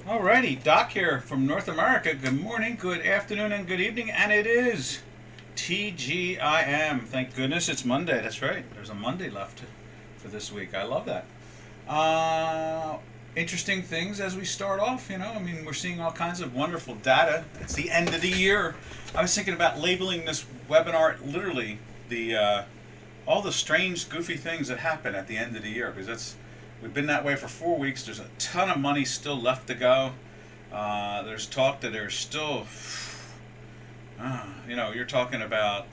Alrighty, Doc here from North America. Good morning, good afternoon, and good evening. And it is TGIM. Thank goodness it's Monday. That's right. There's a Monday left for this week. I love that. Interesting things as we start off. I mean, we're seeing all kinds of wonderful data. It's the end of the year. I was thinking about labeling this webinar literally the all the strange, goofy things that happen at the end of the year, because we've been that way for 4 weeks. There's a ton of money still left to go. There's talk that there's still, you're talking about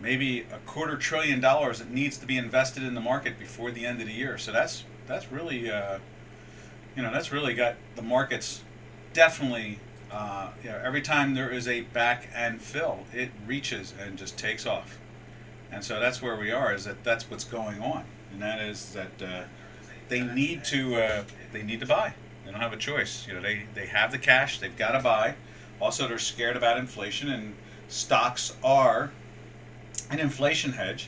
maybe $250 billion that needs to be invested in the market before the end of the year. So that's really, that's really got the markets definitely. Every time there is a back and fill, it reaches and just takes off. And so that's where we are. That's what's going on, and that is that they need to buy. They don't have a choice. They have the cash. They've got to buy. Also, they're scared about inflation, and stocks are an inflation hedge.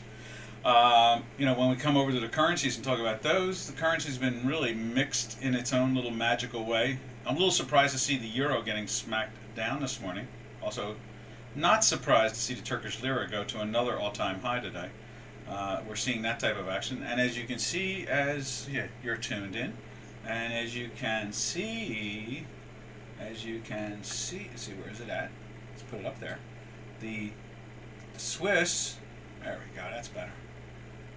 When we come over to the currencies and talk about those, the currency's been really mixed in its own little magical way. I'm a little surprised to see the euro getting smacked down this morning. Also, not surprised to see the Turkish Lira go to another all-time high today. We're seeing that type of action, and as you can see, you're tuned in, and as you can see, let's see, where is it at? Let's put it up there. The Swiss, there we go, that's better.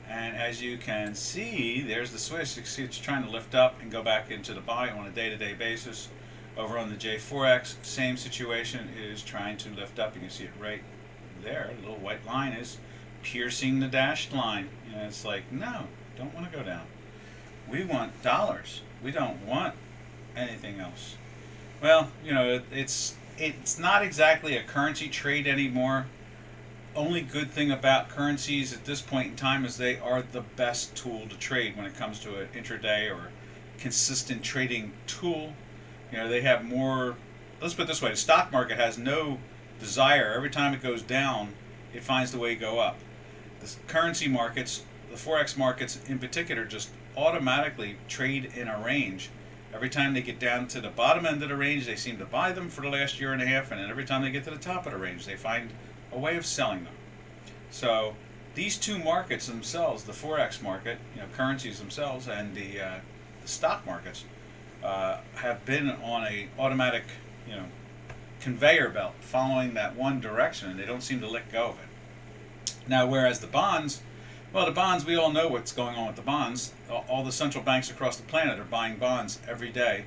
And as you can see, there's the Swiss. You can see it's trying to lift up and go back into the buy on a day-to-day basis. Over on the J4X, same situation. It is trying to lift up. You can see it right there. The little white line is piercing the dashed line. It's like, no, don't want to go down. We want dollars. We don't want anything else. Well, it's not exactly a currency trade anymore. Only good thing about currencies at this point in time is they are the best tool to trade when it comes to an intraday or consistent trading tool. They have more. Let's put it this way: the stock market has no desire. Every time it goes down, it finds the way to go up. The currency markets, the forex markets in particular, just automatically trade in a range. Every time they get down to the bottom end of the range, they seem to buy them for the last year and a half, and then every time they get to the top of the range, they find a way of selling them. So these two markets themselves, the forex market, currencies themselves, and the stock markets, have been on a automatic, conveyor belt following that one direction, and they don't seem to let go of it. Now, whereas the bonds, we all know what's going on with the bonds. All the central banks across the planet are buying bonds every day,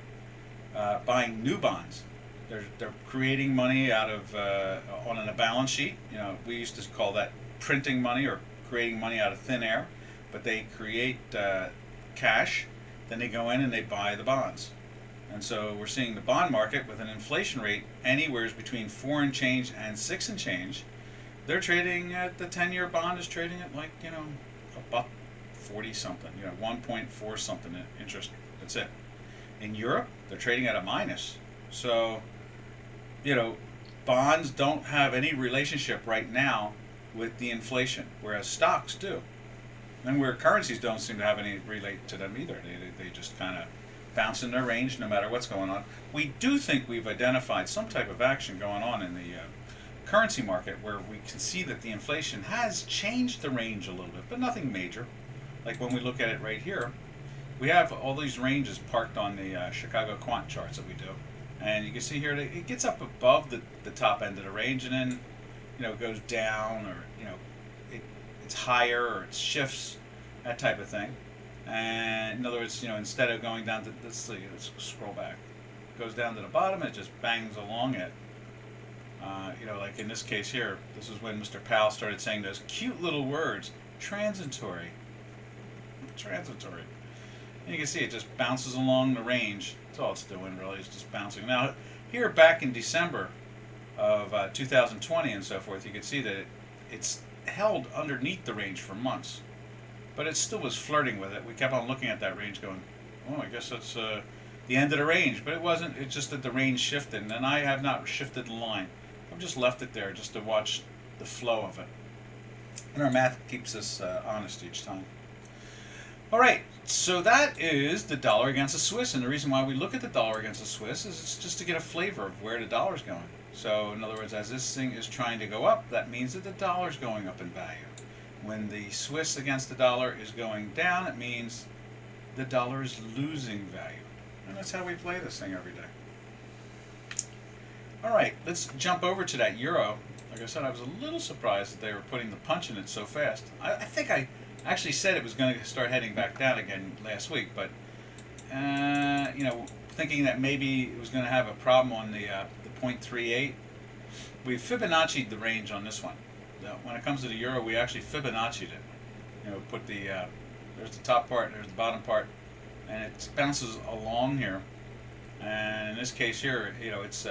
buying new bonds. They're creating money out of on a balance sheet. We used to call that printing money or creating money out of thin air, but they create cash. Then they go in and they buy the bonds. And so we're seeing the bond market with an inflation rate anywhere between 4 and change and 6 and change. They're trading at, the 10-year bond is trading at like, $1.40 something, 1.4 something interest. That's it. In Europe, they're trading at a minus. So, bonds don't have any relationship right now with the inflation, whereas stocks do. And where currencies don't seem to have any relate to them either. They just kind of bounce in their range no matter what's going on. We do think we've identified some type of action going on in the currency market where we can see that the inflation has changed the range a little bit, but nothing major. Like when we look at it right here, we have all these ranges parked on the Chicago quant charts that we do. And you can see here that it gets up above the top end of the range, and then it goes down, or it's higher, or it shifts, that type of thing. And in other words, instead of going down to, let's scroll back, it goes down to the bottom, it just bangs along it. Like in this case here, this is when Mr. Powell started saying those cute little words, transitory. And you can see it just bounces along the range. That's all it's doing, really. It's just bouncing. Now, here back in December of 2020 and so forth, you can see that it's held underneath the range for months. But it still was flirting with it. We kept on looking at that range going, I guess that's the end of the range. But it wasn't. It's just that the range shifted, and I have not shifted the line. I've just left it there just to watch the flow of it. And our math keeps us honest each time. All right, so that is the dollar against the Swiss, and the reason why we look at the dollar against the Swiss is it's just to get a flavor of where the dollar's going. So, in other words, as this thing is trying to go up, that means that the dollar's going up in value. When the Swiss against the dollar is going down, it means the dollar is losing value. And that's how we play this thing every day. All right, let's jump over to that euro. Like I said, I was a little surprised that they were putting the punch in it so fast. I think I actually said it was going to start heading back down again last week, but you know, thinking that maybe it was going to have a problem on the 0.38. We Fibonacci'd the range on this one. Now, when it comes to the euro, we actually Fibonacci'd it. You know, put the there's the top part, there's the bottom part, and it bounces along here. And in this case here, you know, it's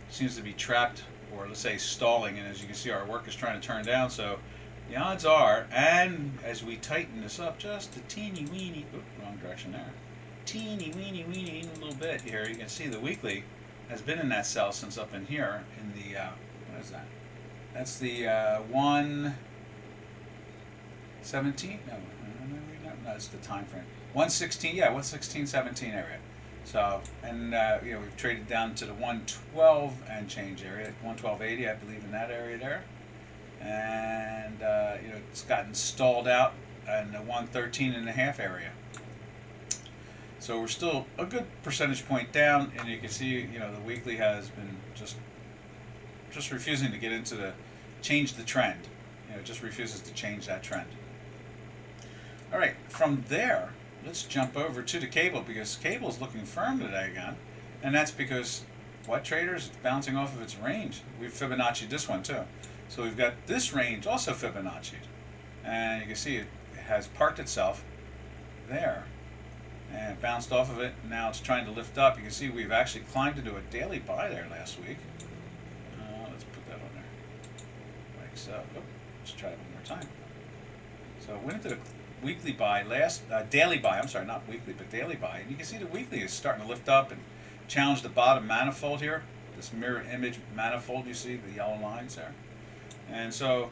seems to be trapped, or let's say stalling. And as you can see, our work is trying to turn down. So the odds are, and as we tighten this up just a teeny weeny, wrong direction there, teeny weeny weeny a little bit here, you can see the weekly has been in that cell since up in here in the what is that? That's the 117. No, that's the time frame. 116. Yeah, 116.17 area. So, and you know, we've traded down to the 112 and change area, 112.80, I believe, in that area there. And you know, it's gotten stalled out in the 113.5 area. So we're still a good percentage point down, and you can see, you know, the weekly has been just refusing to get into the change the trend. You know, it just refuses to change that trend. All right, from there, let's jump over to the cable, because cable is looking firm today again, and that's because what, traders? It's bouncing off of its range. We've Fibonacci'd this one too. So we've got this range also Fibonacci'd, and you can see it has parked itself there and bounced off of it. Now it's trying to lift up. You can see we've actually climbed into a daily buy there last week. Let's put that on there like so. Oh, let's try it one more time. So we went into the weekly buy daily buy, I'm sorry, not weekly, but daily buy. And you can see the weekly is starting to lift up and challenge the bottom manifold here, this mirror image manifold. You see the yellow lines there. And so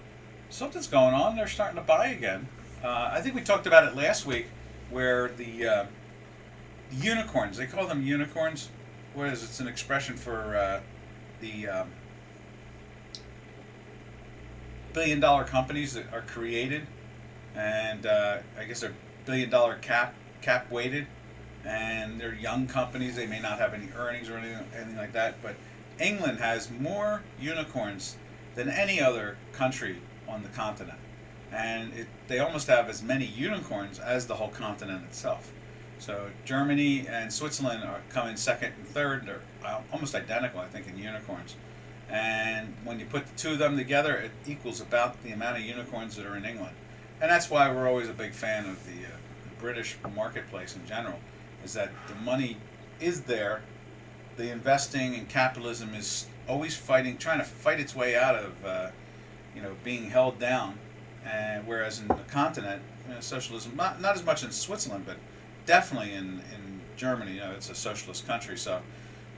something's going on. They're starting to buy again. I think we talked about it last week, where the unicorns, they call them unicorns, whereas it's an expression for the billion-dollar companies that are created, and I guess they're billion-dollar cap weighted, and they're young companies. They may not have any earnings or anything like that, but England has more unicorns than any other country on the continent, and they almost have as many unicorns as the whole continent itself. So Germany and Switzerland are coming second and third. They're almost identical, I think, in unicorns. And when you put the two of them together, it equals about the amount of unicorns that are in England. And that's why we're always a big fan of the British marketplace in general, is that the money is there. The investing and capitalism is always trying to fight its way out of you know, being held down. And whereas in the continent, you know, socialism, not as much in Switzerland, but definitely in Germany, you know, it's a socialist country, so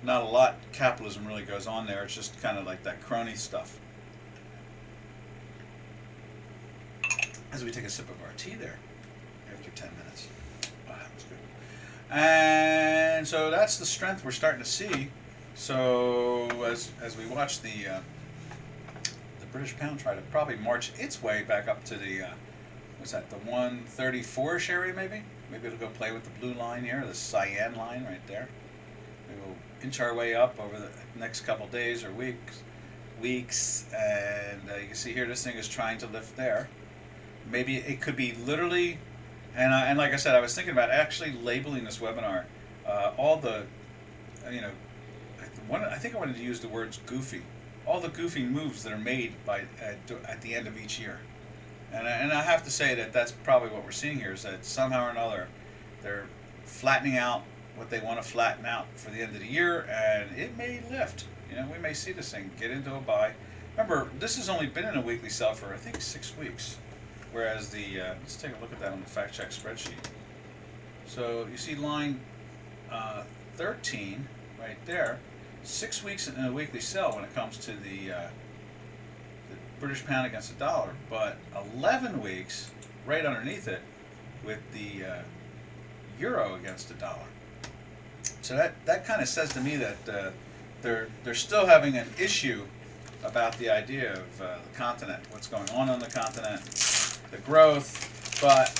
not a lot capitalism really goes on there. It's just kind of like that crony stuff. As we take a sip of our tea there after 10 minutes. Wow, that was good. And so that's the strength we're starting to see. So as we watch the British pound try to probably march its way back up to the what's that, the 134ish area maybe? Maybe it'll go play with the blue line here, the cyan line right there. We will inch our way up over the next couple days or weeks, and you can see here this thing is trying to lift there. Maybe it could be literally, and like I said, I was thinking about actually labeling this webinar all the, you know, I think I wanted to use the words goofy. All the goofy moves that are made at the end of each year. And I have to say that that's probably what we're seeing here, is that somehow or another they're flattening out what they want to flatten out for the end of the year, and it may lift. You know, we may see this thing get into a buy. Remember, this has only been in a weekly sell for, I think, 6 weeks, whereas the let's take a look at that on the fact check spreadsheet. So you see line 13 right there, 6 weeks in a weekly sell when it comes to the British pound against the dollar, but 11 weeks right underneath it with the euro against the dollar. So that kind of says to me that they're still having an issue about the idea of the continent, what's going on the continent, the growth. But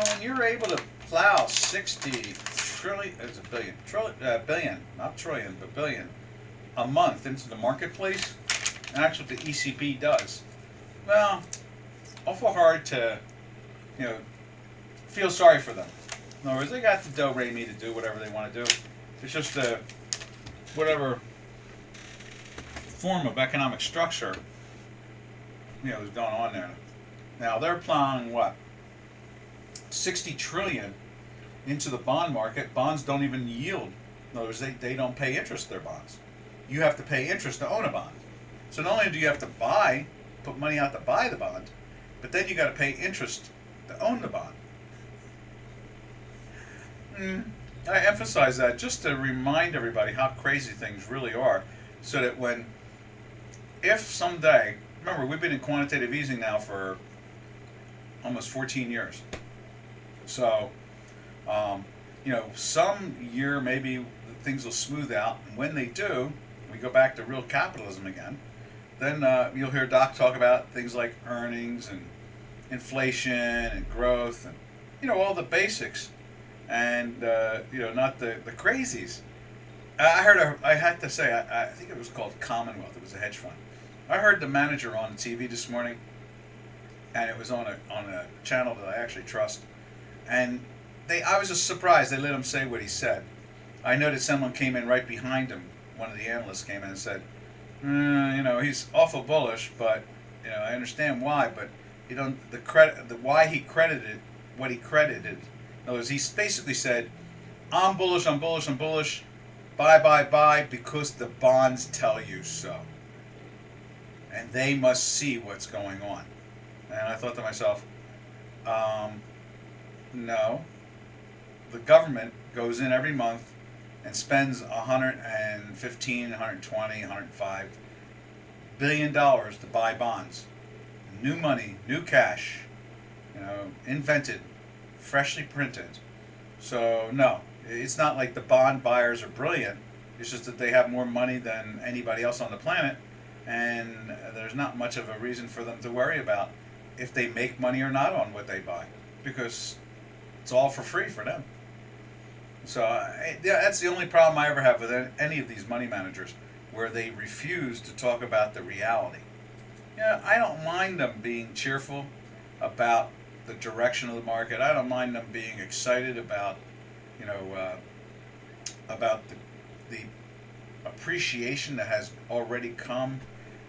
when you're able to plow 60 trillion, it's a billion, billion, not trillion, but billion, a month into the marketplace, and that's what the ECB does. Well, awful hard to, feel sorry for them. In other words, they got the do-re-mi to do whatever they want to do. It's just whatever form of economic structure, is going on there. Now they're plowing what? 60 trillion into the bond market. Bonds don't even yield. In other words, they don't pay interest to their bonds. You have to pay interest to own a bond. So not only do you have to put money out to buy the bond, but then you got to pay interest to own the bond. I emphasize that just to remind everybody how crazy things really are, so that if someday, remember, we've been in quantitative easing now for almost 14 years. So, some year maybe things will smooth out, and when they do, we go back to real capitalism again. Then you'll hear Doc talk about things like earnings and inflation and growth and all the basics, and not the crazies. I had to say, I think it was called Commonwealth. It was a hedge fund. I heard the manager on TV this morning, and it was on a channel that I actually trust. And I was just surprised they let him say what he said. I noticed someone came in right behind him. One of the analysts came in and said, he's awful bullish, but I understand why, but why he credited what he credited. In other words, he basically said, I'm bullish, buy, because the bonds tell you so. And they must see what's going on. And I thought to myself, no. The government goes in every month and spends 115, 120, 105 billion dollars to buy bonds. New money, new cash, invented, freshly printed. So no, it's not like the bond buyers are brilliant. It's just that they have more money than anybody else on the planet, and there's not much of a reason for them to worry about if they make money or not on what they buy, because it's all for free for them. So that's the only problem I ever have with any of these money managers, where they refuse to talk about the reality. I don't mind them being cheerful about the direction of the market. I don't mind them being excited about, about the appreciation that has already come,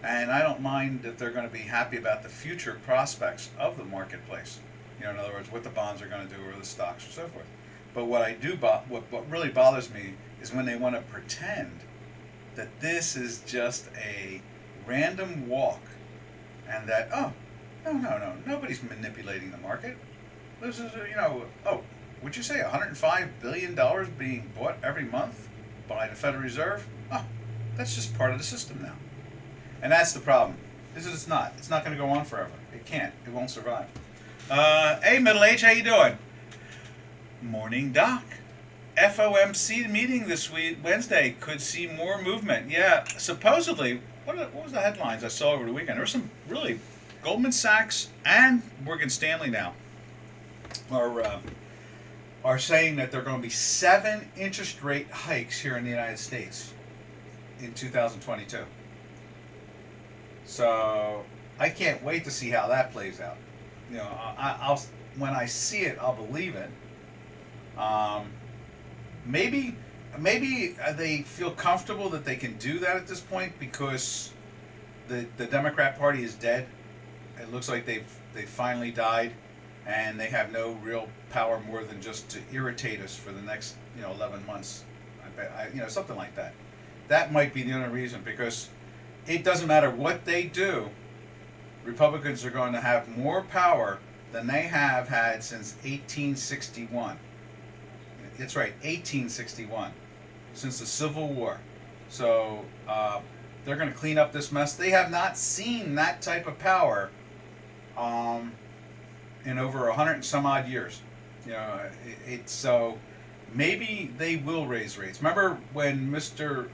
and I don't mind that they're going to be happy about the future prospects of the marketplace. In other words, what the bonds are going to do, or the stocks, or so forth. But what really bothers me is when they want to pretend that this is just a random walk, and that no, nobody's manipulating the market. This is would you say $105 billion being bought every month by the Federal Reserve? Oh, that's just part of the system now. And that's the problem. It's not going to go on forever. It can't. It won't survive. Hey, Middle Age, how you doing? Morning, Doc. FOMC meeting this week, Wednesday, could see more movement. Yeah, supposedly, what was the headlines I saw over the weekend? There were some really, Goldman Sachs and Morgan Stanley now are saying that there are going to be 7 interest rate hikes here in the United States in 2022. So I can't wait to see how that plays out. I'll when I see it, I'll believe it. Maybe they feel comfortable that they can do that at this point because the Democrat Party is dead. It looks like they've finally died, and they have no real power more than just to irritate us for the next 11 months. Something like that. That might be the only reason, because it doesn't matter what they do. Republicans are going to have more power than they have had since 1861. That's right, 1861, since the Civil War. So they're going to clean up this mess. They have not seen that type of power in over 100 and some odd years. You know, it's so maybe they will raise rates. Remember when Mr.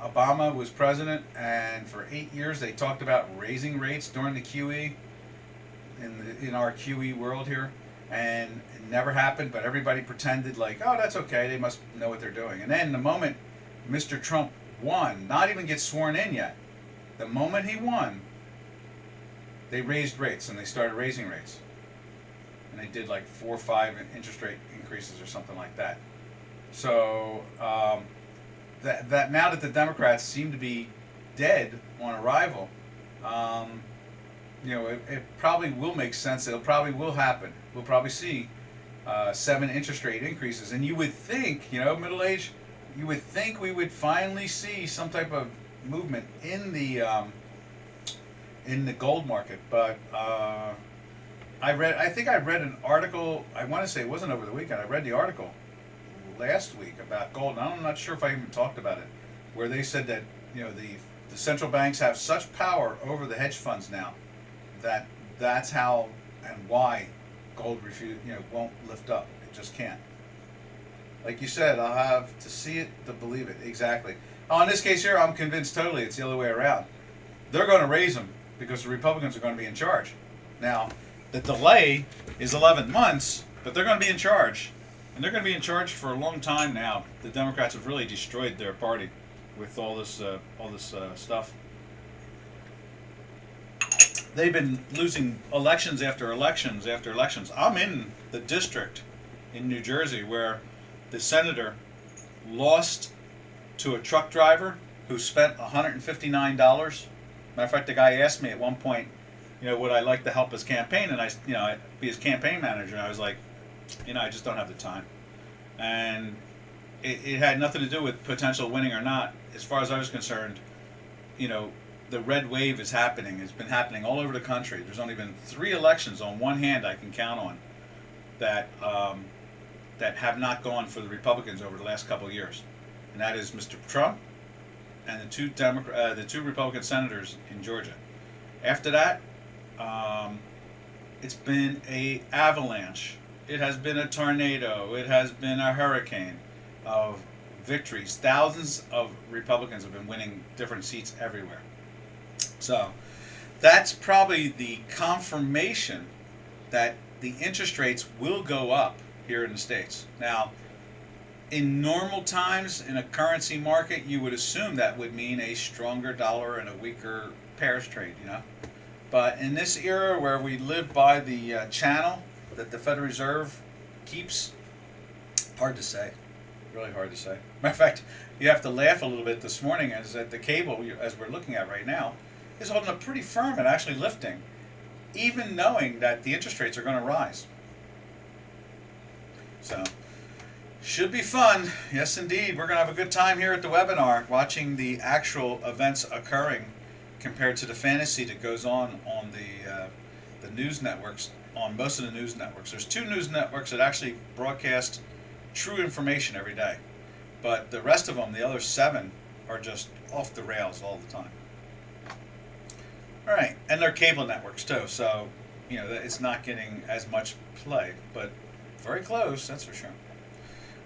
Obama was president, and for 8 years they talked about raising rates during the QE in our QE world here, and it never happened. But everybody pretended like, oh, that's okay. They must know what they're doing. And then the moment Mr. Trump won, not even get sworn in yet, the moment he won, they raised rates and they started raising rates. And they did like 4 or 5 interest rate increases or something like that. So that now that the Democrats seem to be dead on arrival, you know, it probably will make sense. It probably will happen. We'll probably see 7 interest rate increases. And you would think, you know, middle age, you would think we would finally see some type of movement in the gold market. But I think I read an article, I want to say it wasn't over the weekend, I read the article last week about gold, and I'm not sure if I even talked about it, where they said that, you know, the central banks have such power over the hedge funds now that that's how and why gold won't lift up. It just can't. Like you said, I'll have to see it to believe it. Exactly. Oh, in this case here, I'm convinced totally it's the other way around. They're going to raise them because the Republicans are going to be in charge. Now, the delay is 11 months, but they're going to be in charge. And they're going to be in charge for a long time now. The Democrats have really destroyed their party with all this stuff. They've been losing elections after elections after elections. I'm in the district in New Jersey where the senator lost to a truck driver who spent $159. Matter of fact, the guy asked me at one point, you know, would I like to help his campaign? And I'd be his campaign manager. And I was like, you know, I just don't have the time. And it had nothing to do with potential winning or not. As far as I was concerned, you know, the red wave is happening. It's been happening all over the country. There's only been 3 elections on one hand I can count on that that have not gone for the Republicans over the last couple of years, and that is Mr. Trump and the two Republican senators in Georgia. After that, it's been a avalanche. It has been a tornado. It has been a hurricane of victories. Thousands of Republicans have been winning different seats everywhere. So that's probably the confirmation that the interest rates will go up here in the States. Now, in normal times in a currency market, you would assume that would mean a stronger dollar and a weaker pairs trade, you know. But in this era where we live by the channel that the Federal Reserve keeps, hard to say. Really hard to say. Matter of fact, you have to laugh a little bit this morning as that the cable, as we're looking at right now, is holding up pretty firm and actually lifting, even knowing that the interest rates are going to rise. So, should be fun. Yes, indeed. We're going to have a good time here at the webinar, watching the actual events occurring compared to the fantasy that goes on the news networks, on most of the news networks. There's 2 news networks that actually broadcast true information every day. But the rest of them, the other 7, are just off the rails all the time. All right, and they're cable networks too, so you know it's not getting as much play, but very close, that's for sure.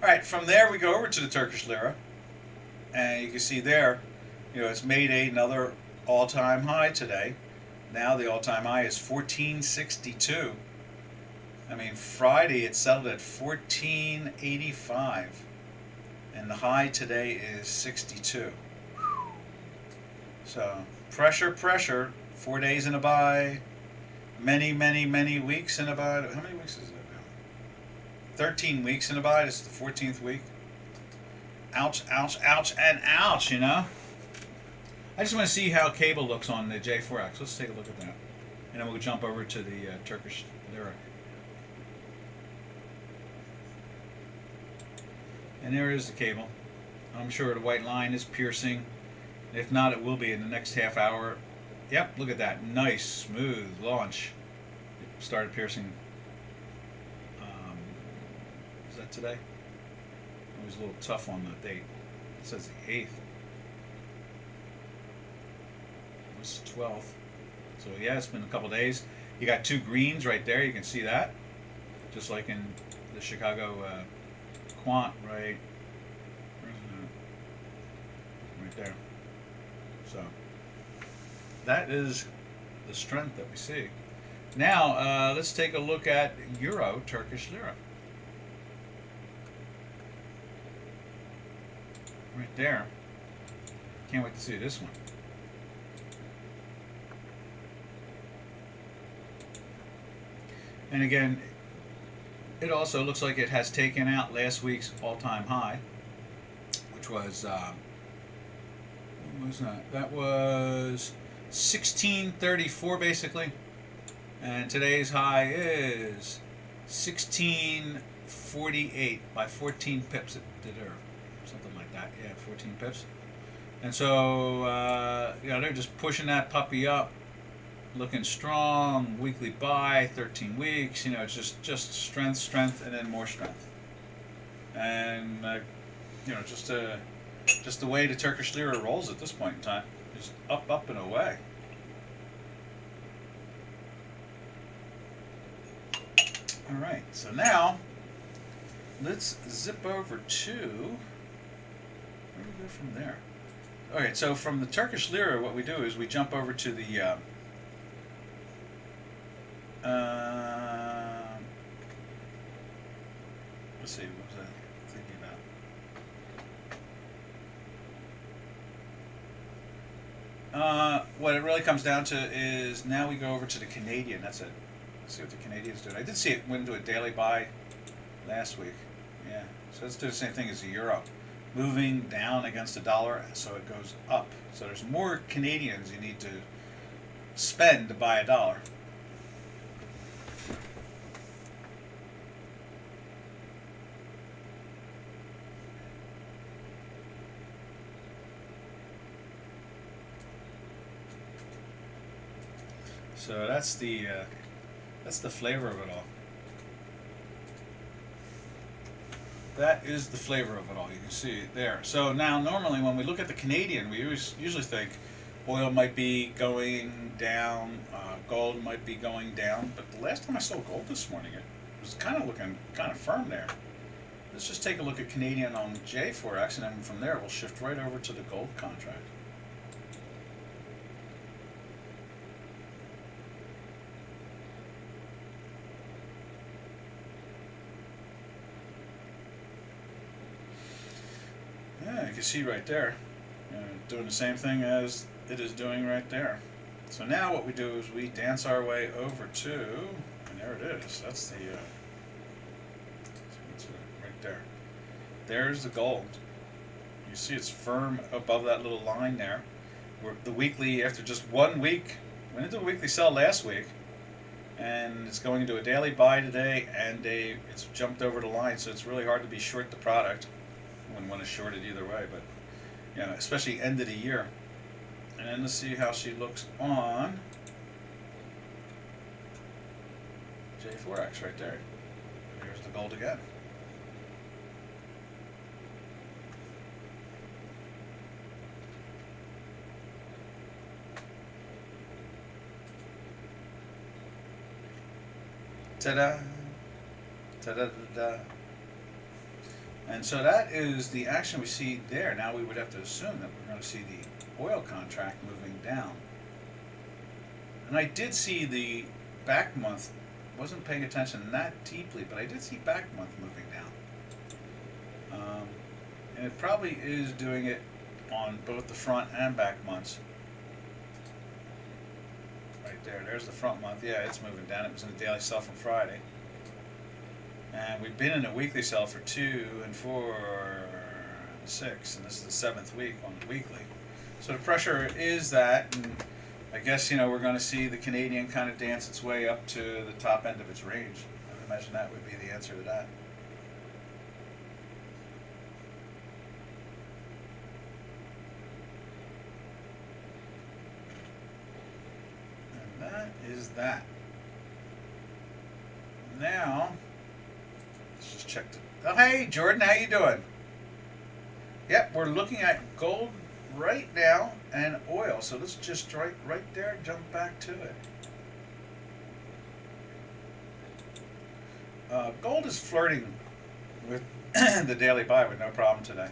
All right, from there we go over to the Turkish Lira, and you can see there, you know, it's made another all-time high today. Now the all-time high is 1462. I mean, Friday it settled at 1485, and the high today is 62. So pressure, pressure. 4 days in a buy, many weeks in a buy. How many weeks is it now? 13 weeks in a buy. This is the 14th week. Ouch, ouch, ouch, and ouch, you know? I just want to see how cable looks on the J4X. Let's take a look at that. And then we'll jump over to the Turkish Lira. And there is the cable. I'm sure the white line is piercing. If not, it will be in the next half hour. Yep, look at that. Nice, smooth launch. It started piercing. Is that today? It was a little tough on the date. It says the 8th. It was the 12th. So yeah, it's been a couple days. You got two greens right there. You can see that, just like in the Chicago quant, right? Where's that? Right there. So that is the strength that we see. Now let's take a look at Euro Turkish Lira. Right there. Can't wait to see this one. And again, it also looks like it has taken out last week's all-time high, which was what was that? That was 1634 basically, and today's high is 1648 by 14 pips. It did, or something like that. Yeah, 14 pips. And so they're just pushing that puppy up. Looking strong, weekly buy, 13 weeks. It's just strength, strength, and then more strength. And just the way the Turkish lira rolls at this point in time, just up, up, and away. All right. So now let's zip over to where do we go from there? All right. So from the Turkish lira, what we do is we jump over to the let's see, what was I thinking about? What it really comes down to is now we go over to the Canadian. That's it. Let's see what the Canadian's doing. I did see it went into a daily buy last week. Yeah. So let's do the same thing as the euro. Moving down against the dollar, so it goes up. So there's more Canadians you need to spend to buy a dollar. So that's the flavor of it all. That is the flavor of it all. You can see it there. So now, normally when we look at the Canadian, we usually think oil might be going down, gold might be going down. But the last time I saw gold this morning, it was kind of looking kind of firm there. Let's just take a look at Canadian on J4X, and then from there we'll shift right over to the gold contract. Yeah, you can see right there, doing the same thing as it is doing right there. So now what we do is we dance our way over to, and there it is. That's the right there. There's the gold. You see it's firm above that little line there. The weekly, after just 1 week, went into a weekly sell last week, and it's going into a daily buy today, and it's jumped over the line. So it's really hard to be short the product. Wouldn't want to short it either way, but especially end of the year. And then let's see how she looks on J4X right there. Here's the gold again. Ta-da! Ta-da-da-da! And so that is the action we see there. Now we would have to assume that we're going to see the oil contract moving down. And I did see the back month, wasn't paying attention that deeply, but I did see back month moving down. And it probably is doing it on both the front and back months. Right there, there's the front month. Yeah, it's moving down. It was in a daily sell from Friday. And we've been in a weekly sell for 2 and 4 and 6, and this is the 7th week on the weekly. So the pressure is that, and I guess we're going to see the Canadian kind of dance its way up to the top end of its range. I would imagine that would be the answer to that. And that is that. Now, let's just check the... Oh, hey, Jordan, how you doing? Yep, we're looking at gold right now and oil. So let's just right there jump back to it. Gold is flirting with the daily buy with no problem today.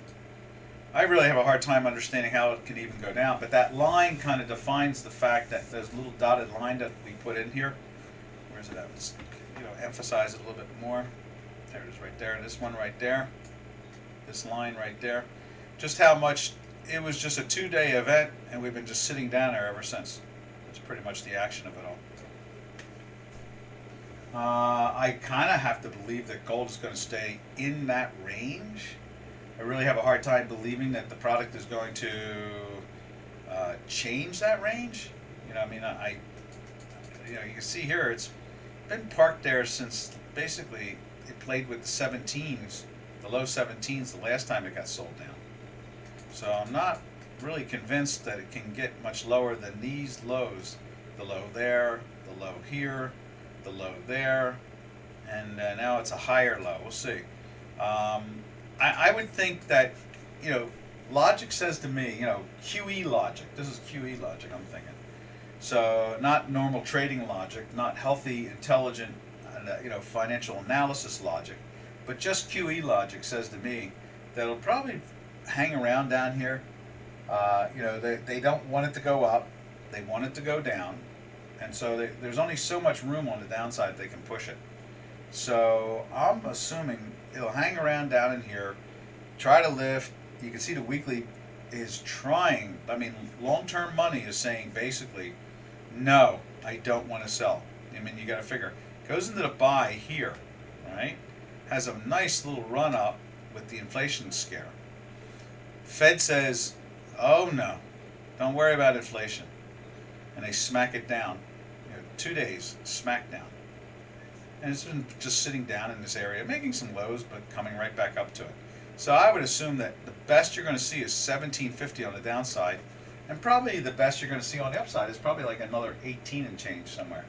I really have a hard time understanding how it can even go down, but that line kind of defines the fact that those little dotted line that we put in here, where's it at? Let's, emphasize it a little bit more. There it is right there, this one right there, this line right there. Just how much, it was just a 2-day event, and we've been just sitting down there ever since. That's pretty much the action of it all. I kind of have to believe that gold is going to stay in that range. I really have a hard time believing that the product is going to change that range. You can see here it's been parked there since basically it played with the 17s, the low 17s the last time it got sold down. So I'm not really convinced that it can get much lower than these lows. The low there, the low here, the low there, and now it's a higher low. We'll see. I would think that, logic says to me, QE logic. This is QE logic, I'm thinking. So not normal trading logic, not healthy, intelligent, financial analysis logic, but just QE logic says to me that it'll probably hang around down here. They don't want it to go up. They want it to go down. And so there's only so much room on the downside they can push it. So I'm assuming it'll hang around down in here, try to lift. You can see the weekly is trying. I mean, long-term money is saying basically, no, I don't want to sell. I mean, you got to figure. Goes into the buy here, right? Has a nice little run up with the inflation scare. Fed says, oh no, don't worry about inflation. And they smack it down. 2 days, smack down. And it's been just sitting down in this area, making some lows, but coming right back up to it. So I would assume that the best you're going to see is 1750 on the downside, and probably the best you're going to see on the upside is probably like another 18 and change somewhere.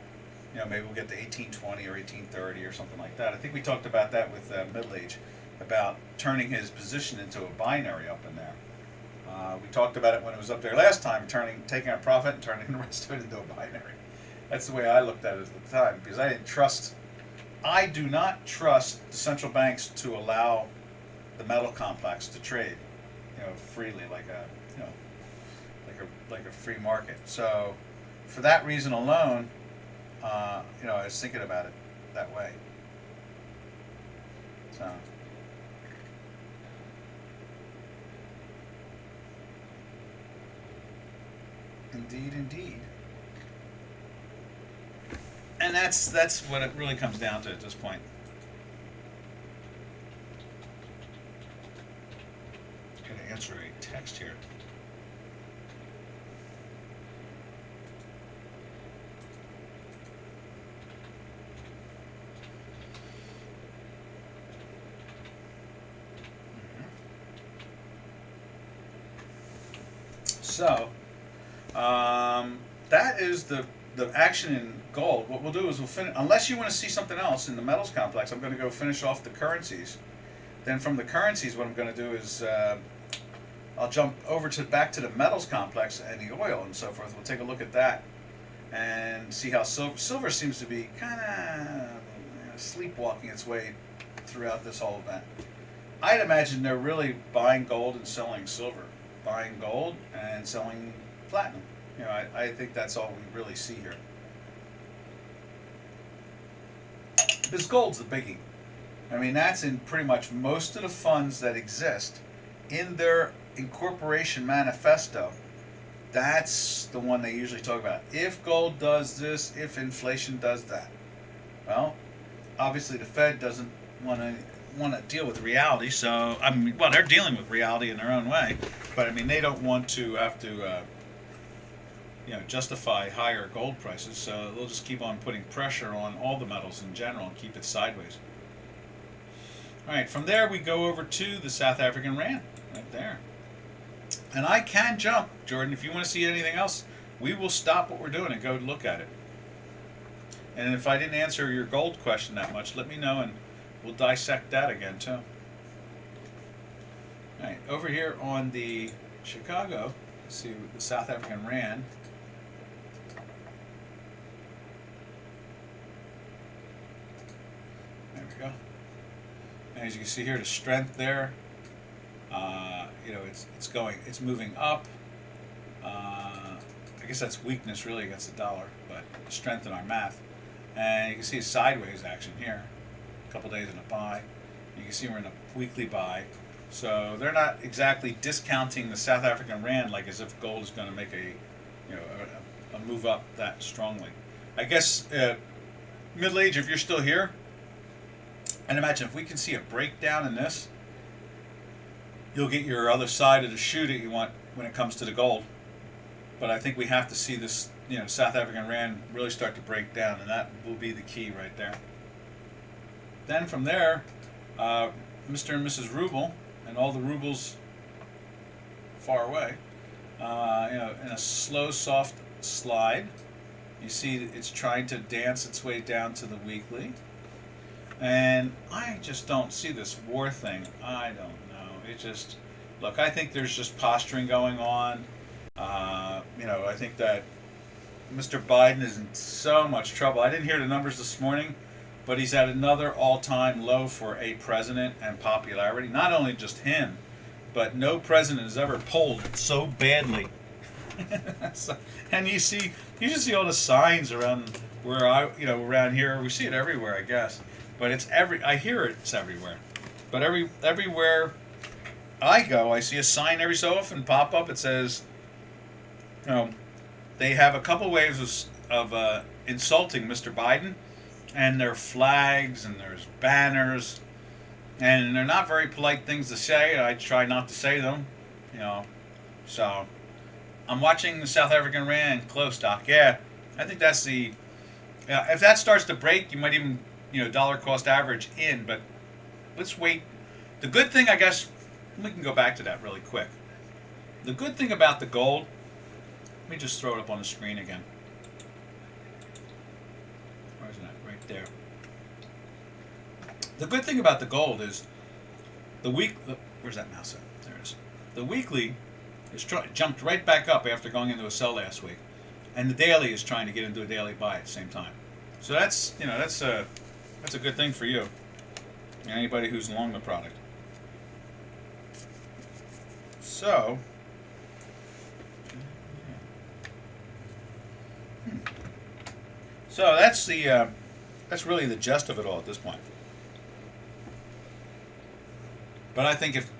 Maybe we'll get to 1820 or 1830 or something like that. I think we talked about that with Middle Age, about turning his position into a binary up in there. We talked about it when it was up there last time, taking a profit and turning the rest of it into a binary. That's the way I looked at it at the time, because I do not trust the central banks to allow the metal complex to trade, freely like a free market. So for that reason alone, I was thinking about it that way. So. Indeed, indeed. And that's what it really comes down to at this point. I'm going to answer a text here. So, that is the action in gold. What we'll do is we'll finish, unless you want to see something else in the metals complex, I'm going to go finish off the currencies. Then from the currencies, what I'm going to do is I'll jump over back to the metals complex and the oil and so forth. We'll take a look at that and see how silver seems to be kind of sleepwalking its way throughout this whole event. I'd imagine they're really buying gold and selling silver, buying gold and selling platinum. I think that's all we really see here. Because gold's the biggie. I mean, that's in pretty much most of the funds that exist in their incorporation manifesto. That's the one they usually talk about. If gold does this, if inflation does that. Well, obviously the Fed doesn't want to deal with reality, so they're dealing with reality in their own way, but they don't want to have to justify higher gold prices, so they'll just keep on putting pressure on all the metals in general and keep it sideways. All right, from there we go over to the South African Rand, right there. And I can jump, Jordan, if you want to see anything else, we will stop what we're doing and go look at it. And if I didn't answer your gold question that much, let me know and we'll dissect that again too. All right, over here on the Chicago, let's see the South African Rand. There we go. And as you can see here, the strength there, you know, it's moving up. I guess that's weakness really against the dollar, but strength in our math. And you can see a sideways action here, a couple days in a buy. You can see we're in a weekly buy. So they're not exactly discounting the South African rand like as if gold is going to make a move up that strongly. I guess middle age, if you're still here, and imagine if we can see a breakdown in this, you'll get your other side of the shoe that you want when it comes to the gold. But I think we have to see this, South African rand really start to break down, and that will be the key right there. Then from there, Mr. and Mrs. Ruble, and all the rubles far away, in a slow, soft slide. You see it's trying to dance its way down to the weekly. And I just don't see this war thing. I don't know. Look, I think there's just posturing going on. I think that Mr. Biden is in so much trouble. I didn't hear the numbers this morning, but he's at another all-time low for a president and popularity. Not only just him, but no president has ever polled so badly. And you should see all the signs around around here. We see it everywhere, I guess. But I hear it's everywhere. But everywhere I go, I see a sign every so often pop up. It says, they have a couple ways of insulting Mr. Biden, and there are flags and there's banners, and they're not very polite things to say. I try not to say them, So I'm watching the South African rand close, Doc. Yeah, I think that's if that starts to break, you might even dollar cost average in. But let's wait. The good thing, I guess, we can go back to that really quick. The good thing about the gold. Let me just throw it up on the screen again. Where's that? Right there. The good thing about the gold is where's that mouse at? There it is. The weekly is jumped right back up after going into a sell last week, and the daily is trying to get into a daily buy at the same time. So that's a good thing for you and anybody who's long the product. So. So that's really the gist of it all at this point. But I think if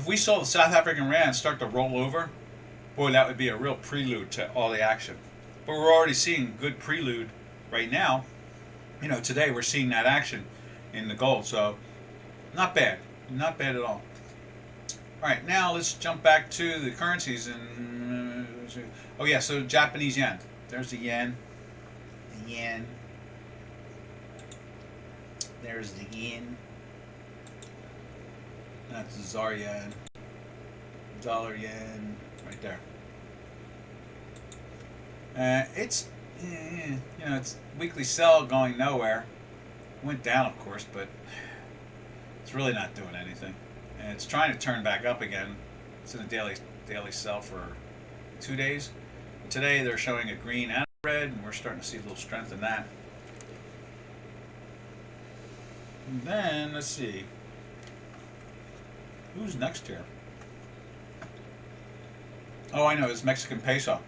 we saw the South African rand start to roll over, boy, that would be a real prelude to all the action. But we're already seeing good prelude right now. Today we're seeing that action in the gold. So not bad at all. All right, now let's jump back to the currencies. So Japanese yen. There's the yen. The yen. There's the yen. That's the ZAR yen. Dollar yen. Right there. It's weekly sell going nowhere. Went down, of course, but it's really not doing anything. And it's trying to turn back up again. It's in a daily sell for 2 days. Today they're showing a green and a red, and we're starting to see a little strength in that. And then let's see, who's next here? Oh, I know, it's Mexican peso.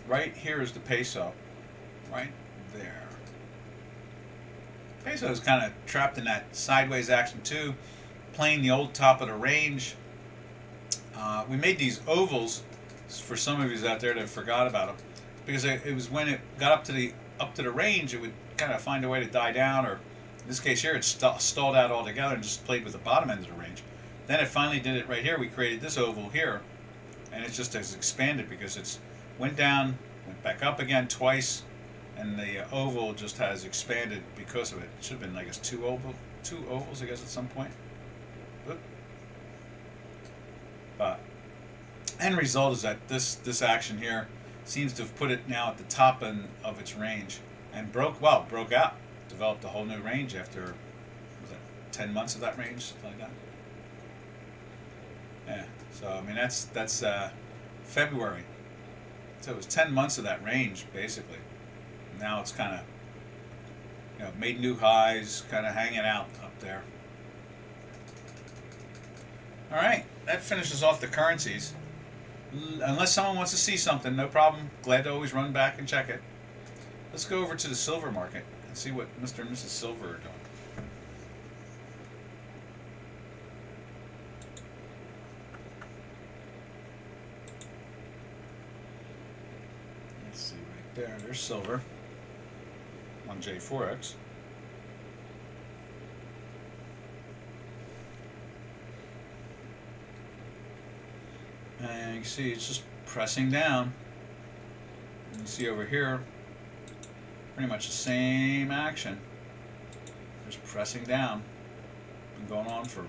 Right here is the peso, right there. Peso is kind of trapped in that sideways action too, playing the old top of the range. We made these ovals for some of you out there that forgot about them, because it was when it got up to the range, it would kind of find a way to die down, or in this case here, it stalled out altogether and just played with the bottom end of the range. Then it finally did it right here. We created this oval here, and it just has expanded because it's went down, went back up again twice, and the oval just has expanded because of it. It should have been, I guess, two ovals, I guess, at some point. Oop. But end result is that this action here seems to have put it now at the top end of its range, and broke out, developed a whole new range after 10 months of that range, something like that. Yeah, so I mean that's February. So it was 10 months of that range basically. Now it's kind of made new highs, kind of hanging out up up there. All right, that finishes off the currencies. Unless someone wants to see something, no problem. Glad to always run back and check it. Let's go over to the silver market and see what Mr. and Mrs. Silver are doing. Let's see right there. There's silver on J4X. And you can see it's just pressing down. And you see over here, pretty much the same action. Just pressing down. Been going on for,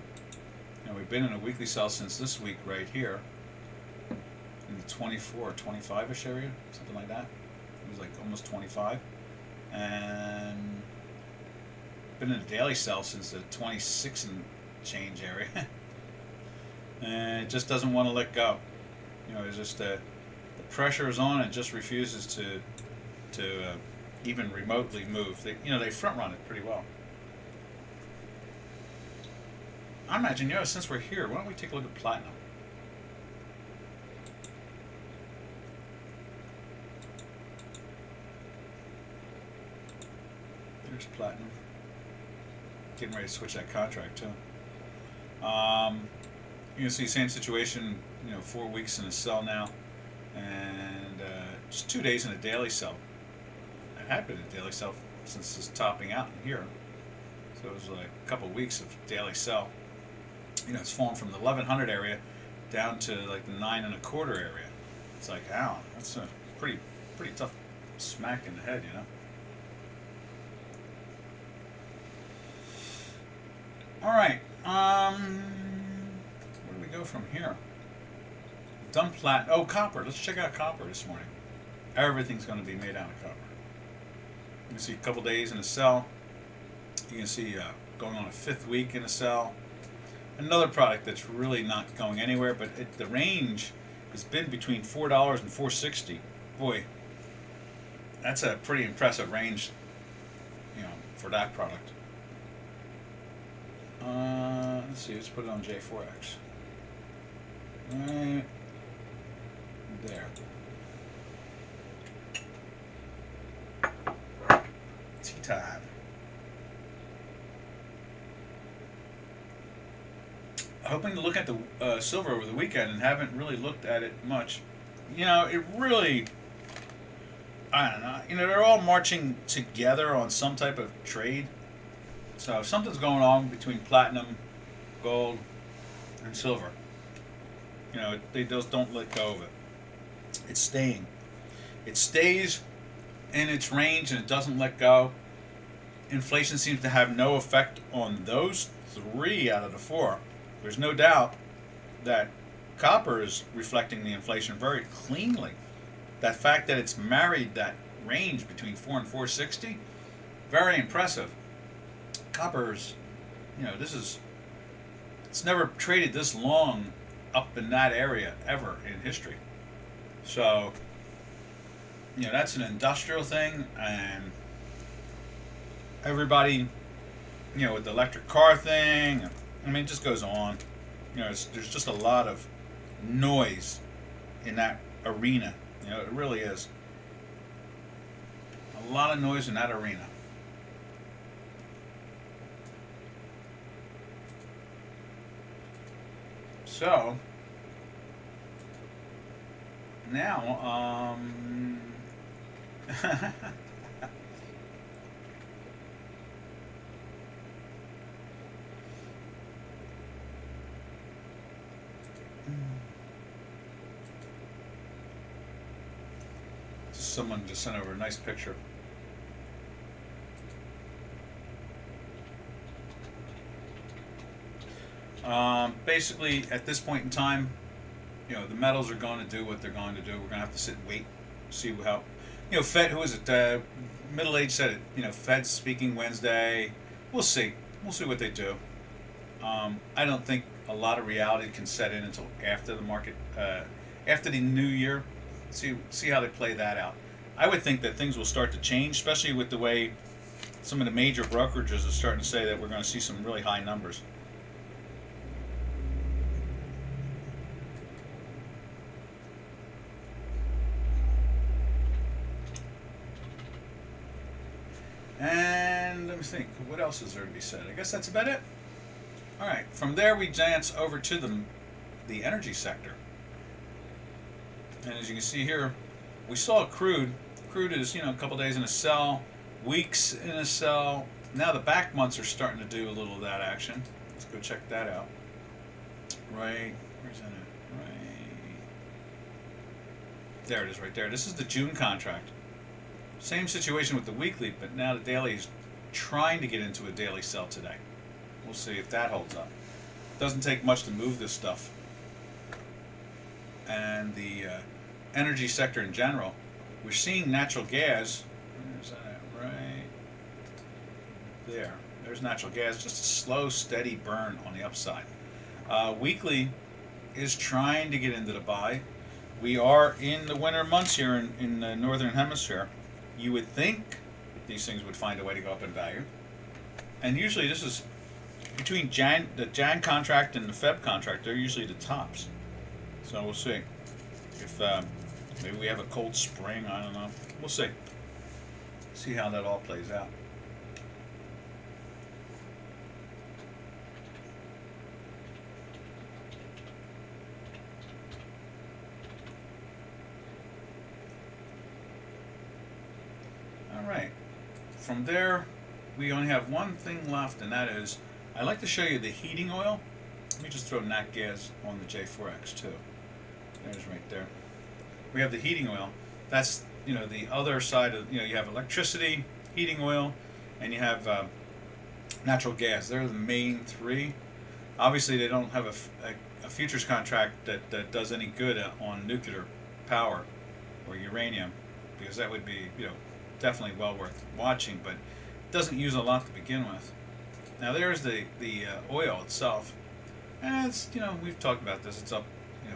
we've been in a weekly sell since this week right here. In the 24 or 25-ish area, something like that. It was like almost 25. And been in a daily sell since the 26 and change area. And it just doesn't want to let go. It's just the pressure is on. It just refuses to even remotely move. They front run it pretty well. I imagine, since we're here, why don't we take a look at platinum? There's platinum. Getting ready to switch that contract too. You can see same situation, 4 weeks in a sell now, and just 2 days in a daily sell. It had been a daily sell since it's topping out in here, so it was like a couple of weeks of daily sell. It's fallen from the 1100 area down to like the 9 1/4 area. It's like, ow, that's a pretty tough smack in the head, All right. Where do we go from here? Done plat. Oh, copper. Let's check out copper this morning. Everything's going to be made out of copper. You can see a couple days in a sell. You can see going on a 5th week in a sell. Another product that's really not going anywhere, but the range has been between $4 and $4.60. Boy, that's a pretty impressive range, for that product. Let's see, let's put it on J4X. Right there. Tea time. Hoping to look at the silver over the weekend and haven't really looked at it much. It really, I don't know. They're all marching together on some type of trade. So something's going on between platinum, gold, and silver. They just don't let go of it. It's staying. It stays in its range and it doesn't let go. Inflation seems to have no effect on those 3 out of the 4. There's no doubt that copper is reflecting the inflation very cleanly. That fact that it's married that range between 4 and 4.60, very impressive. Copper's, it's never traded this long up in that area ever in history. So, that's an industrial thing, and everybody, with the electric car thing, it just goes on. There's just a lot of noise in that arena. It really is. A lot of noise in that arena. So now, someone just sent over a nice picture. Basically, at this point in time, the metals are going to do what they're going to do. We're going to have to sit and wait, see how, Fed, who is it? Middle Age said it, Fed's speaking Wednesday. We'll see. We'll see what they do. I don't think a lot of reality can set in until after the market, after the new year. See how they play that out. I would think that things will start to change, especially with the way some of the major brokerages are starting to say that we're going to see some really high numbers. And let me think, what else is there to be said? I guess that's about it. All right, from there we dance over to the energy sector. And as you can see here, we saw crude. Crude is, a couple days in a sell, weeks in a sell. Now the back months are starting to do a little of that action. Let's go check that out. Right, where's that at? Right there it is, right there. This is the June contract. Same situation with the weekly, but now the daily is trying to get into a daily sell today. We'll see if that holds up. Doesn't take much to move this stuff. And the energy sector in general, we're seeing natural gas. Where's that at? Right there. There's natural gas, just a slow, steady burn on the upside. Weekly is trying to get into the buy. We are in the winter months here in the northern hemisphere. You would think these things would find a way to go up in value. And usually this is between the Jan contract and the Feb contract, they're usually the tops. So we'll see. If maybe we have a cold spring, I don't know. We'll see. See how that all plays out. All right. From there, we only have one thing left, and that is, I'd like to show you the heating oil. Let me just throw nat gas on the J4X too. There's right there. We have the heating oil. That's, the other side of, you have electricity, heating oil, and you have natural gas. They're the main three. Obviously, they don't have a futures contract that does any good on nuclear power or uranium, because that would be, definitely well worth watching, but it doesn't use a lot to begin with. Now there's the oil itself, and it's, we've talked about this. It's up,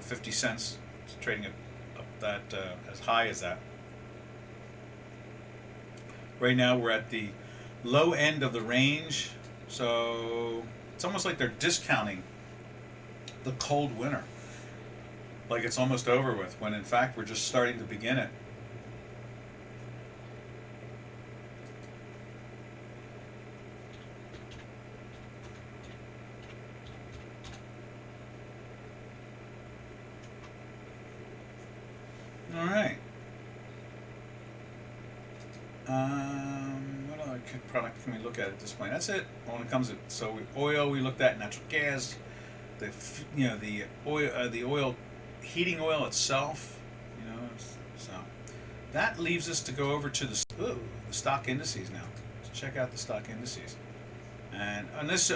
50 cents. It's trading up that as high as that. Right now we're at the low end of the range, so it's almost like they're discounting the cold winter, like it's almost over with, when in fact we're just starting to begin it. All right. What other product can we look at this point? That's it. When it comes to oil, we looked at natural gas, the oil, heating oil itself. So that leaves us to go over to the stock indices now. Let's check out the stock indices. And this,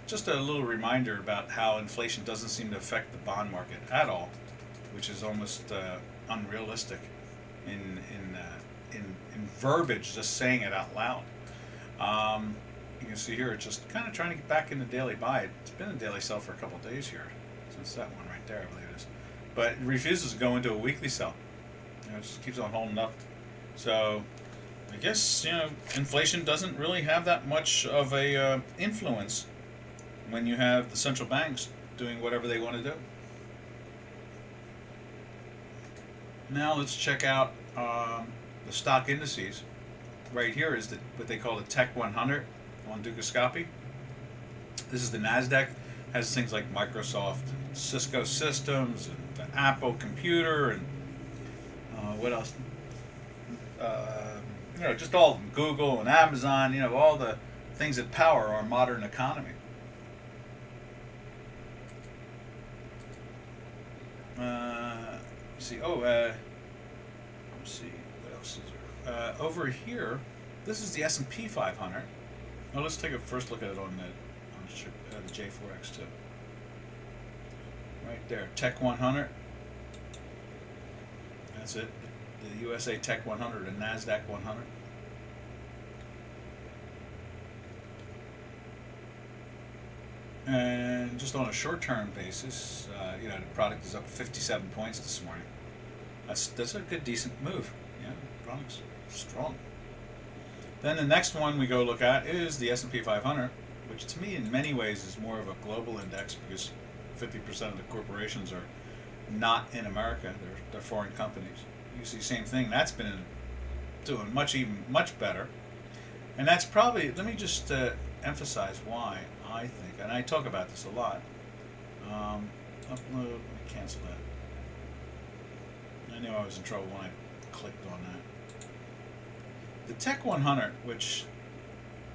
just a little reminder about how inflation doesn't seem to affect the bond market at all, which is almost unrealistic in verbiage, just saying it out loud. You can see here, it's just kind of trying to get back in the daily buy. It's been a daily sell for a couple of days here, since that one right there, I believe it is. But it refuses to go into a weekly sell. It just keeps on holding up. So I guess, inflation doesn't really have that much of a influence when you have the central banks doing whatever they want to do. Now let's check out the stock indices. Right here is what they call the Tech 100 on Dukascopy. This is the NASDAQ. Has things like Microsoft, Cisco Systems, and the Apple Computer, and what else? Just all of them. Google and Amazon. All the things that power our modern economy. Let's see. Let's see. What else is there? Over here, this is the S&P 500. Well, let's take a first look at it on the J4X too. Right there, Tech 100. That's it. The USA Tech 100 and NASDAQ 100. And just on a short-term basis, the product is up 57 points this morning. That's a good, decent move. The product's strong. Then the next one we go look at is the S&P 500, which to me in many ways is more of a global index because 50% of the corporations are not in America. They're foreign companies. You see, same thing. That's been doing much better. And that's probably, let me just emphasize why I think, and I talk about this a lot. Upload, let me cancel that. I knew I was in trouble when I clicked on that. The Tech 100, which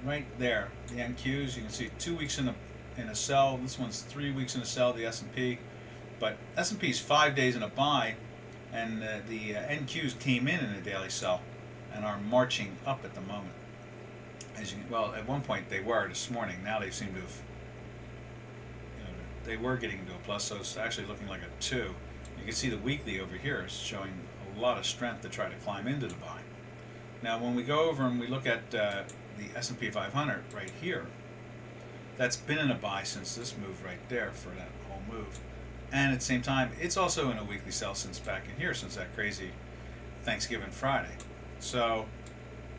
right there, the NQs, you can see 2 weeks in a sell. This one's 3 weeks in a sell, the S&P. But S&P is 5 days in a buy, and the NQs came in a daily sell and are marching up at the moment. Well, at one point they were this morning. Now they seem to have, they were getting into a plus, so it's actually looking like a 2. You can see the weekly over here is showing a lot of strength to try to climb into the buy. Now, when we go over and we look at the S&P 500 right here, that's been in a buy since this move right there for that whole move. And at the same time, it's also in a weekly sell since back in here, since that crazy Thanksgiving Friday. So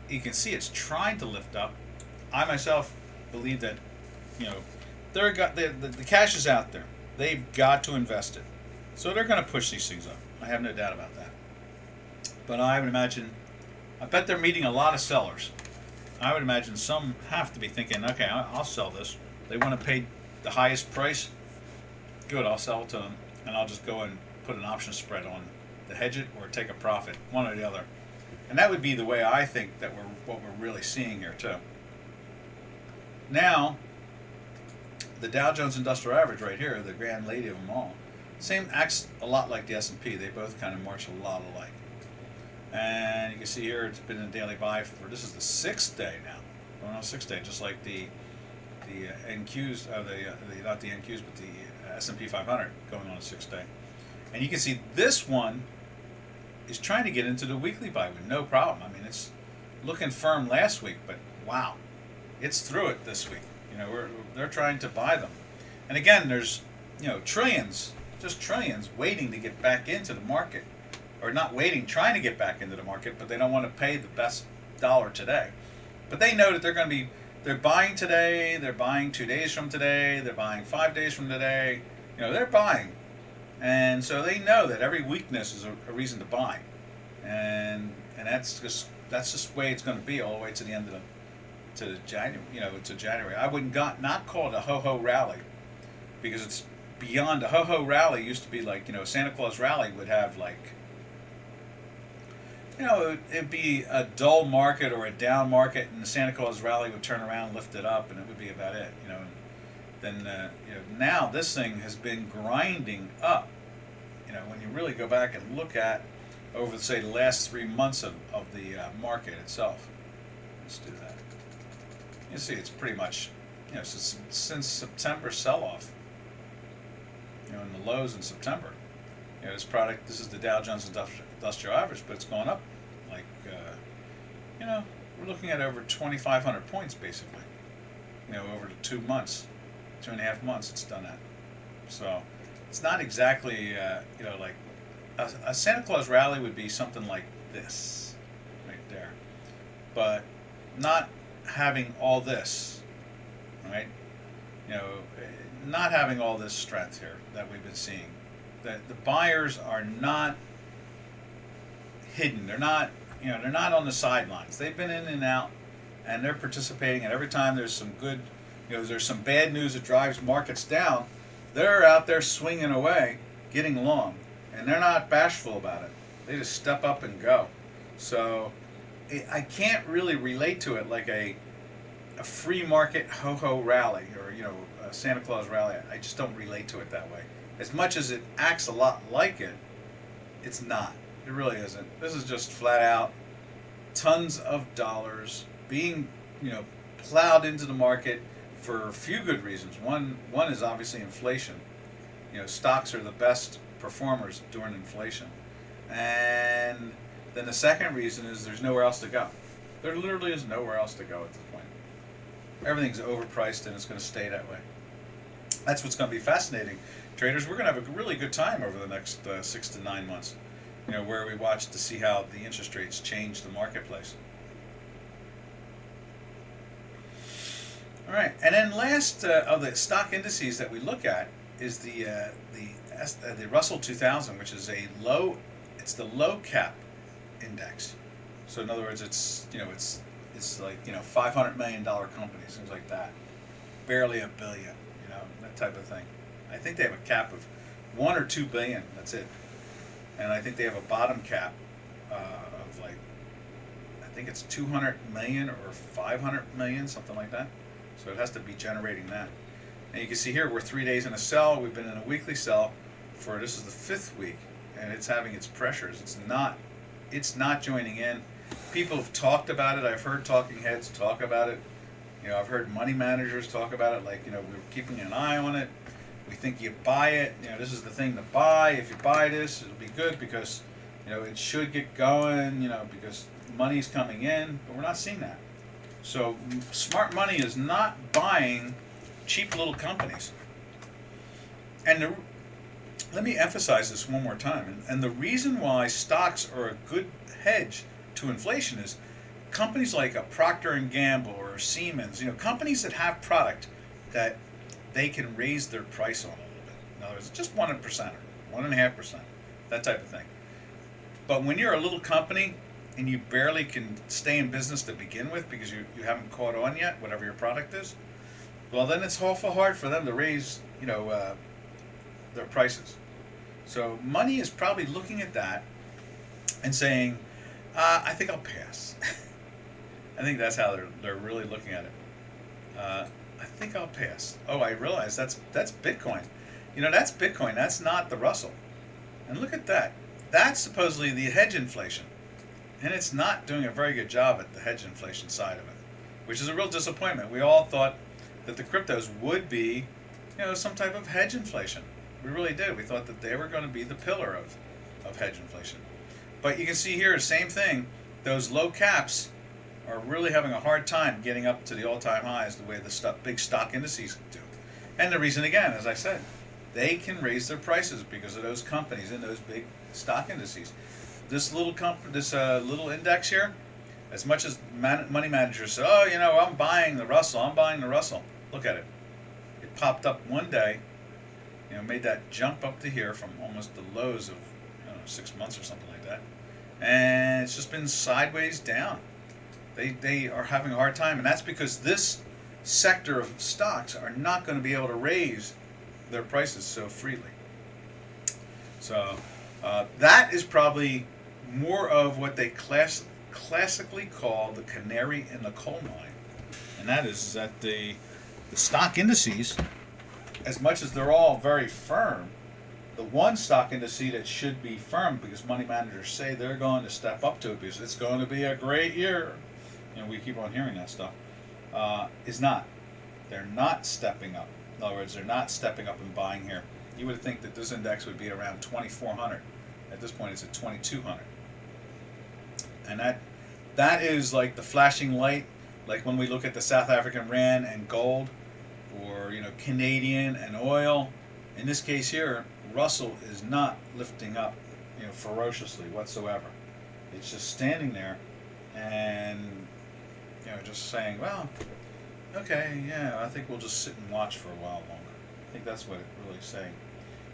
you can see it's trying to lift up. I myself believe that, the cash is out there. They've got to invest it. So they're going to push these things up. I have no doubt about that. But I bet they're meeting a lot of sellers. I would imagine some have to be thinking, okay, I'll sell this. They want to pay the highest price. Good, I'll sell it to them, and I'll just go and put an option spread on to hedge it or take a profit, one or the other. And that would be the way I think that what we're really seeing here too. Now, the Dow Jones Industrial Average right here, the grand lady of them all, acts a lot like the S&P. They both kind of march a lot alike. And you can see here it's been a daily buy for, this is the 6th day now, going on 6th day, just like the NQs, not the NQs, but the S&P 500 going on a 6th day. And you can see this one is trying to get into the weekly buy with no problem. I mean, it's looking firm last week, but wow, it's through it this week. They're trying to buy them. And again, there's, trillions, just trillions waiting to get back into the market. Or not waiting, trying to get back into the market, but they don't want to pay the best dollar today. But they know that they're buying today, they're buying 2 days from today, they're buying 5 days from today. They're buying. And so they know that every weakness is a reason to buy. And that's just the way it's going to be all the way to the end of January. I would not call it a ho-ho rally, because it's beyond a ho-ho rally. Used to be like, Santa Claus rally would have like, it'd be a dull market or a down market, and the Santa Claus rally would turn around, lift it up, and it would be about it. And then now this thing has been grinding up. When you really go back and look at over, say, the last 3 months of the market itself. Let's do that. You see, it's pretty much, since September sell-off. In the lows in September. This is the Dow Jones Industrial Average, but it's gone up like, we're looking at over 2,500 points basically. Over the 2 months, 2.5 months, it's done that. So it's not exactly, like a Santa Claus rally would be something like this, right there. But not having all this, right? Not having all this strength here that we've been seeing. The buyers are not hidden. They're not on the sidelines. They've been in and out, and they're participating. And every time there's some good, there's some bad news that drives markets down, they're out there swinging away, getting long, and they're not bashful about it. They just step up and go. So I can't really relate to it like a free market ho-ho rally or a Santa Claus rally. I just don't relate to it that way. As much as it acts a lot like it, it's not. It really isn't. This is just flat out tons of dollars being plowed into the market for a few good reasons. One is obviously inflation. Stocks are the best performers during inflation. And then the second reason is there's nowhere else to go. There literally is nowhere else to go at this point. Everything's overpriced, and it's going to stay that way. That's what's going to be fascinating. Traders, we're going to have a really good time over the next 6 to 9 months, where we watch to see how the interest rates change the marketplace. All right, and then last of the stock indices that we look at is the Russell 2000, which is a low. It's the low cap index. So in other words, it's like $500 million companies, things like that, barely a billion, that type of thing. I think they have a cap of 1 or 2 billion. That's it, and I think they have a bottom cap of like I think it's 200 million or 500 million, something like that. So it has to be generating that. And you can see here we're 3 days in a sell. We've been in a weekly sell for this is the 5th week, and it's having its pressures. It's not joining in. People have talked about it. I've heard talking heads talk about it. I've heard money managers talk about it. Like we're keeping an eye on it. We think you buy it. This is the thing to buy. If you buy this, it'll be good because it should get going. Because money's coming in, but we're not seeing that. So smart money is not buying cheap little companies. And let me emphasize this one more time. And the reason why stocks are a good hedge to inflation is companies like a Procter and Gamble or Siemens, companies that have product that they can raise their price on a little bit. In other words, just 1% or 1.5%, that type of thing. But when you're a little company and you barely can stay in business to begin with because you haven't caught on yet, whatever your product is, well, then it's awful hard for them to raise, their prices. So money is probably looking at that and saying, I think I'll pass. I think that's how they're really looking at it. I think I'll pass. Oh, I realize that's Bitcoin. That's Bitcoin. That's not the Russell. And look at that. That's supposedly the hedge inflation. And it's not doing a very good job at the hedge inflation side of it, which is a real disappointment. We all thought that the cryptos would be, some type of hedge inflation. We really did. We thought that they were going to be the pillar of hedge inflation. But you can see here, same thing. Those low caps are really having a hard time getting up to the all-time highs the way the big stock indices do. And the reason, again, as I said, they can raise their prices because of those companies in those big stock indices. This little little index here, as much as money managers say, I'm buying the Russell, look at it. It popped up one day, made that jump up to here from almost the lows of 6 months or something like that. And it's just been sideways down. They are having a hard time, and that's because this sector of stocks are not going to be able to raise their prices so freely. So that is probably more of what they classically call the canary in the coal mine, and that is that the stock indices, as much as they're all very firm, the one stock index that should be firm because money managers say they're going to step up to it because it's going to be a great year, we keep on hearing that stuff, is not. They're not stepping up. In other words, they're not stepping up and buying here. You would think that this index would be around 2,400. At this point, it's at 2,200. And that is like the flashing light, like when we look at the South African rand and gold, or Canadian and oil. In this case here, Russell is not lifting up, ferociously whatsoever. It's just standing there, and just saying, well, okay, yeah, I think we'll just sit and watch for a while longer. I think that's what it's really saying.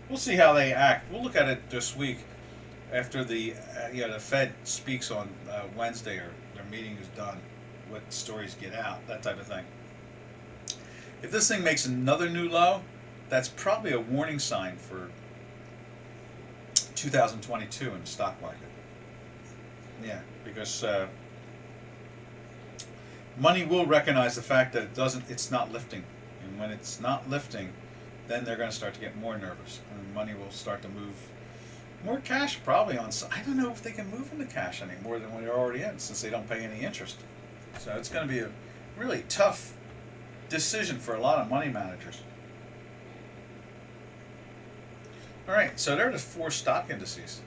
We'll see how they act. We'll look at it this week after the Fed speaks on Wednesday, or their meeting is done, what stories get out, that type of thing. If this thing makes another new low, that's probably a warning sign for 2022 in the stock market. Yeah, because money will recognize the fact that it's not lifting, and when it's not lifting, then they're going to start to get more nervous, and money will start to move more cash probably on. I don't know if they can move into cash any more than what they're already in, since they don't pay any interest. So it's going to be a really tough decision for a lot of money managers. All right, so there are the 4 stock indices.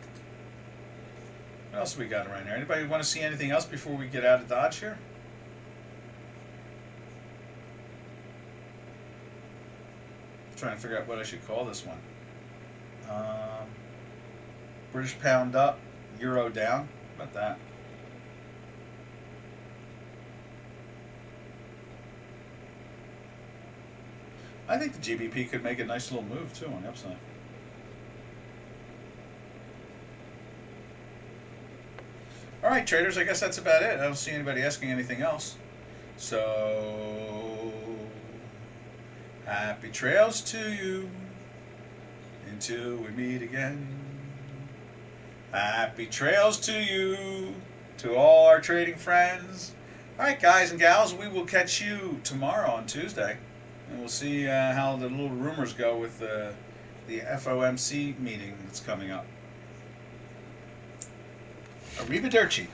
What else we got around here? Anybody want to see anything else before we get out of Dodge here? I'm trying to figure out what I should call this one. British pound up, euro down. How about that? I think the GBP could make a nice little move too on the upside. All right, traders, I guess that's about it. I don't see anybody asking anything else. So, happy trails to you until we meet again. Happy trails to you, to all our trading friends. All right, guys and gals, we will catch you tomorrow on Tuesday, and we'll see how the little rumors go with the FOMC meeting that's coming up. Arrivederci.